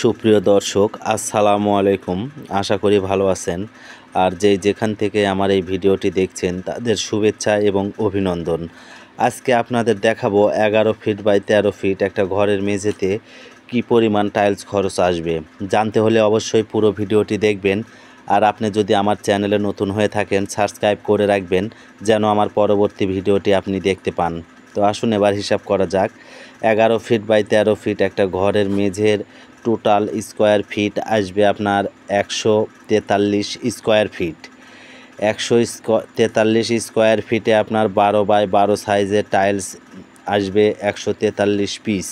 সুপ্রিয় দর্শক, আসসালামু আলাইকুম। আশা করি ভালো আছেন। আর যেখান থেকে আমার এই ভিডিওটি দেখছেন তাদের শুভেচ্ছা এবং অভিনন্দন। আজকে আপনাদের দেখাবো 11 ফিট বাই 13 ফিট একটা ঘরের মেঝেতে কি পরিমাণ টাইলস খরচ আসবে। জানতে হলে অবশ্যই পুরো ভিডিওটি দেখবেন। আর আপনি যদি আমার চ্যানেলে নতুন হয়ে থাকেন, সাবস্ক্রাইব করে রাখবেন যেন আমার পরবর্তী ভিডিওটি আপনি দেখতে পান। তো আসুন এবার হিসাব করা যাক। 11 ফিট বাই 13 ফিট একটা ঘরের মেঝের টোটাল স্কোয়ার ফিট আসবে আপনার 143 স্কোয়ার ফিট। 143 স্কোয়ার ফিটে আপনার 12 বাই 12 সাইজের টাইলস আসবে 143 পিস।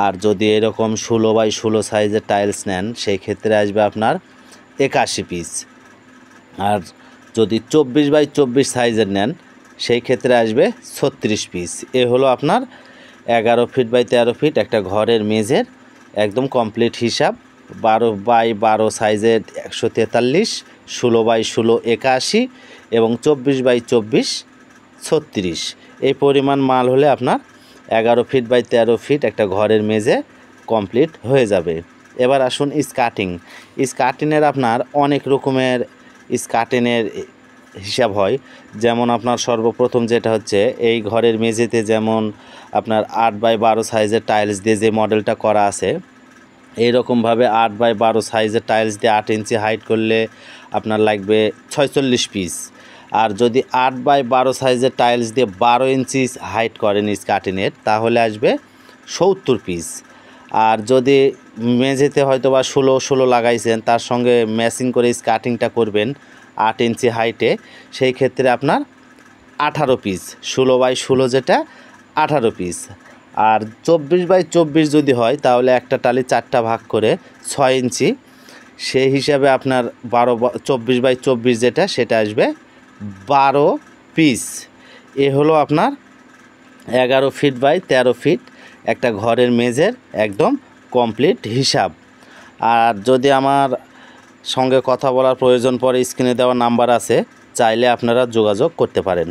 আর যদি এরকম 16 বাই 16 সাইজের টাইলস নেন সেই ক্ষেত্রে আসবে আপনার 81 পিস। আর যদি 24 বাই 24 সাইজের নেন সেই ক্ষেত্রে আসবে 36 পিস। এ হলো আপনার 11 ফিট বাই 13 ফিট একটা ঘরের মেঝের একদম কমপ্লিট হিসাব। 12 বাই 12 সাইজের 143, 16 বাই 16 81 এবং 24 বাই 24 36। এই পরিমাণ মাল হলে আপনার 11 ফিট বাই 13 ফিট একটা ঘরের মেঝে কমপ্লিট হয়ে যাবে। এবার আসুন স্কার্টিনের আপনার অনেক রকমের স্কার্টিনের হিসাব হয়। যেমন আপনার সর্বপ্রথম যেটা হচ্ছে এই ঘরের মেঝেতে যেমন আপনার 8 বাই 12 সাইজের টাইলস দিয়ে যে মডেলটা করা আছে, এইরকমভাবে 8 বাই 12 সাইজের টাইলস দিয়ে 8 ইঞ্চি হাইট করলে আপনার লাগবে 46 পিস। আর যদি 8 বাই 12 সাইজের টাইলস দিয়ে 12 ইঞ্চি হাইট করেন স্কার্টিনের তাহলে আসবে 70 পিস। আর যদি মেঝেতে হয়তো বা 16 লাগাইছেন, তার সঙ্গে ম্যাচিং করে স্কার্টিংটা করবেন 8 ইঞ্চি হাইটে, সেই ক্ষেত্রে আপনার 18 পিস। 16 বাই 16 যেটা 18 পিস। আর 24 বাই 24 যদি হয় তাহলে একটা টালি 4টা ভাগ করে 6 ইঞ্চি, সেই হিসাবে আপনার 24 বাই 24 যেটা সেটা আসবে 12 পিস। এ হলো আপনার 11 ফিট বাই 13 ফিট একটা ঘরের মেঝের একদম কমপ্লিট হিসাব। আর যদি আমার সঙ্গে কথা বলার প্রয়োজন পড়ে স্ক্রিনে দেওয়া নাম্বার আছে, চাইলে আপনারা যোগাযোগ করতে পারেন।